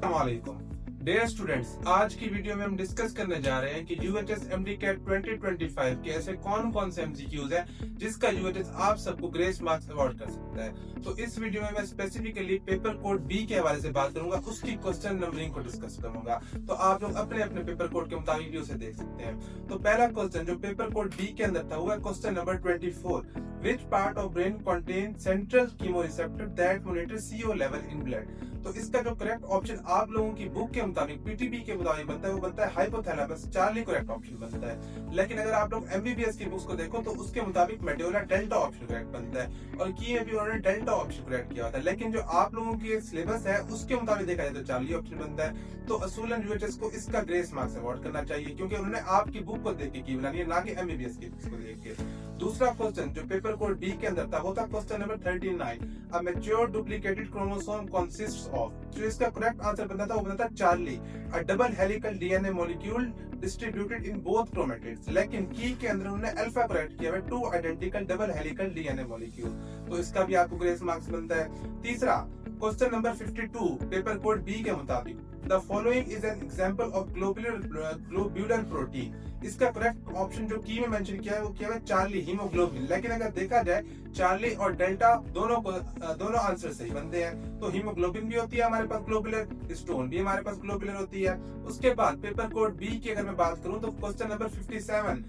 अस्सलामुअलैकुम dear students, आज की वीडियो में हम डिस्कस करने जा रहे हैं कि यूएचएस एमडीकैट 2025 के ऐसे कौन कौन से एमसीक्यूज हैं जिसका यूएचएस आप सबको ग्रेस मार्क्स अवार्ड कर सकता है। तो इस वीडियो में मैं स्पेसिफिकली पेपर कोड बी के हवाले से बात करूंगा, उसकी क्वेश्चन नंबरिंग को डिस्कस करूंगा। तो आप लोग अपने अपने पेपर कोड के मुताबिक भी उसे देख सकते हैं। तो पहला क्वेश्चन जो पेपर कोड बी के अंदर था वो है question number 24। Which part of brain contains central chemoreceptor that monitor CO level in blood? तो इसका जो करेक्ट ऑप्शन आप लोगों की बुक के मुताबिक पीटीबी के मुताबिक बनता है वो बनता है हाइपोथैलेमस। चार्ली करेक्ट ऑप्शन बनता है। लेकिन अगर आप लोग एमबीबीएस की बुक्स को देखो तो उसके मुताबिक मेडुला डेल्टा ऑप्शन करेक्ट बनता है और की में भी उन्होंने डेल्टा ऑप्शन करेक्ट किया होता है। लेकिन जो आप लोगों की सिलेबस है उसके मुताबिक देखा जाए तो चार्ली ऑप्शन बनता है। तो असूलन यूएचएस को इसका ग्रेस मार्क्स अवार्ड करना चाहिए क्योंकि उन्होंने आपकी बुक को देख के की बनानी है, ना कि एमबीबीएस की बुक्स को देख के। दूसरा क्वेश्चन जो पेपर कोड बी के अंदर था वो था question number 39। A mature duplicated chromosome consists of, जो इसका करेक्ट आंसर बनता था वो बनता था Charlie. A double helical DNA molecule distributed in both chromatids. लेकिन की के अंदर उन्होंने अल्फा करेक्ट किया है, two identical double helical DNA molecule. तो इसका भी आपको ग्रेस मार्क्स बनता है। तीसरा question number 52 paper code B के मुताबिक the following is an example of globular protein. इसका करेक्ट ऑप्शन जो की में मेंशन किया है वो क्या है चार्ली, हीमोग्लोबिन। लेकिन अगर देखा जाए चार्ली और डेल्टा दोनों आंसर सही बनते हैं। तो हीमोग्लोबिन भी होती है हमारे पास ग्लोबुलर, स्टोन भी हमारे पास ग्लोबुलर होती है। उसके बाद पेपर कोड बी की अगर मैं बात करूं तो question number 57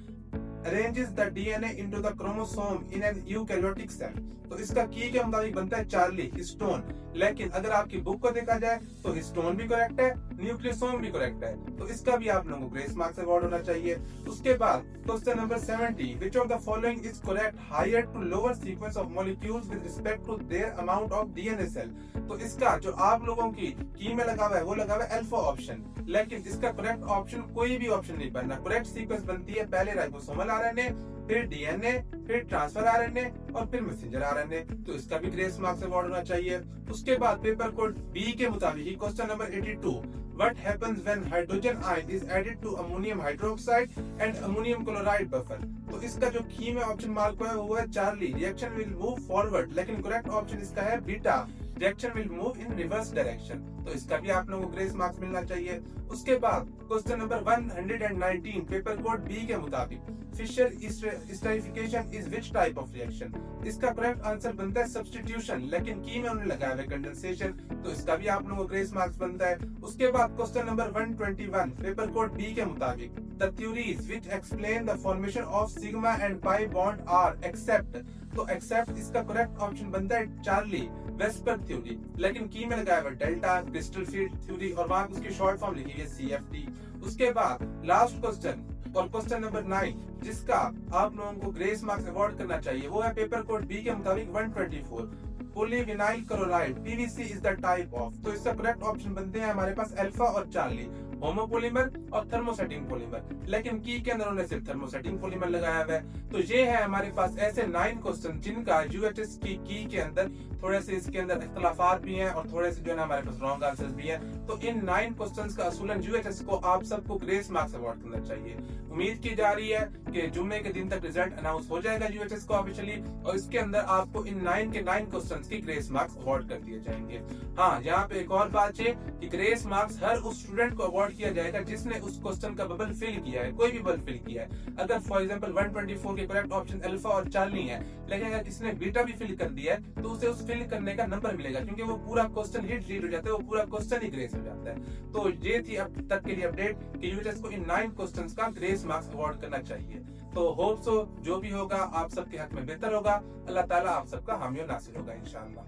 arranges the DNA into the chromosome in an eukaryotic cell। तो इसका की के मुताबिक बनता है चार्ली, हिस्टोन। लेकिन अगर आपकी बुक को देखा जाए तो हिस्टोन भी करेक्ट है, न्यूक्लियोसोम भी करेक्ट है। तो इसका भी आप लोगों को ग्रेस मार्क्स अवार्ड होना चाहिए। उसके बाद question number 70 which of the following is correct higher to lower sequence of molecules with respect to their amount of DNA cell। तो इसका जो आप लोगों की में लगा हुआ है वो लगा हुआ है अल्फा ऑप्शन। लेकिन इसका करेक्ट ऑप्शन कोई भी ऑप्शन नहीं बनना। करेक्ट सीक्वेंस बनती है पहले राइबोसोमल आरएनए, फिर डीएनए, फिर ट्रांसफर आरएनए और फिर मैसेंजर आरएनए। तो इसका भी ग्रेस मार्क्स अवार्ड होना चाहिए। उसके बाद पेपर कोड बी के मुताबिक question number 82 What happens when hydrogen ion is added to ammonium hydroxide and ammonium chloride buffer? तो इसका जो की में ऑप्शन मार्क हुआ है वो है Charlie, reaction will move forward. लेकिन करेक्ट ऑप्शन इसका है beta, reaction will move in reverse direction. तो इसका भी आप लोगों को ग्रेस मार्क्स मिलना चाहिए। उसके बाद question number 119 paper code B के मुताबिक Fischer esterification is which type of reaction. इसका करेक्ट आंसर बनता है सब्स्टिट्यूशन, लेकिन की में उन्होंने लगाया है कंडेंसेशन। तो इसका भी आप लोगों को ग्रेस मार्क्स बनता है। उसके बाद question number 121 paper code B के मुताबिक the theories which explain the formation of sigma and pi bond are except. तो एक्सेप्ट इसका करेक्ट ऑप्शन बनता है चार्ली, वेस्पर थ्योरी। लेकिन की में लगाया हुआ डेल्टा, क्रिस्टल फील्ड थ्योरी और वहां उसकी शॉर्ट फॉर्म लिखी है सीएफटी। उसके बाद लास्ट क्वेश्चन और क्वेश्चन नंबर 9 जिसका आप लोगों को ग्रेस मार्क्स अवार्ड करना चाहिए वो है पेपर कोड बी के मुताबिक 124 polyvinyl chloride PVC is the type of. तो इसका करेक्ट ऑप्शन बनते हैं हमारे पास अल्फा और चार्ली, होमोपोलीमर और थर्मोसेटिंग पॉलीमर। लेकिन की के अंदर उन्होंने सिर्फ थर्मोसेटिंग पॉलीमर लगाया हुआ है। तो ये है हमारे पास ऐसे 9 क्वेश्चन जिनका यूएचएस की के अंदर थोड़े से इसके अंदर इख्तलाफात भी हैं और थोड़े से जो है हमारे पास रॉन्ग आंसर्स भी हैं। तो इन 9 क्वेश्चंस का असूलन यूएचएस को आप सबको ग्रेस मार्क्स अवार्ड करना चाहिए। उम्मीद की जा रही है कि जुम्मे के दिन तक रिजल्ट अनाउंस हो जाएगा यूएचएस को ऑफिशियली और इसके अंदर आपको इन 9 के 9 क्वेश्चंस की ग्रेस मार्क्स अवार्ड कर दिए जाएंगे। हाँ, यहाँ पे एक और बात है कि ग्रेस मार्क्स हर उस स्टूडेंट को अवार्ड किया जाएगा जिसने उस क्वेश्चन का बबल फिल किया है, कोई भी बबल फिल किया है। अगर फॉर एग्जांपल 124 के करेक्ट ऑप्शन अल्फा और चार्ली है, लेकिन अगर किसने बीटा भी फिल कर दिया है तो उसे उस फिल करने का नंबर मिलेगा क्योंकि वो पूरा क्वेश्चन हिट रीड हो जाता है, वो पूरा क्वेश्चन ही ग्रेस हो जाता है। तो ये थी अब तक के लिए अपडेट कि यूएचएस को इन 9 क्वेश्चंस का ग्रेस मार्क्स अवार्ड करना चाहिए। तो होप सो जो भी होगा आप सबके हक में बेहतर होगा। अल्लाह ताला आप सबका हामी और नासिर होगा इंशाअल्लाह।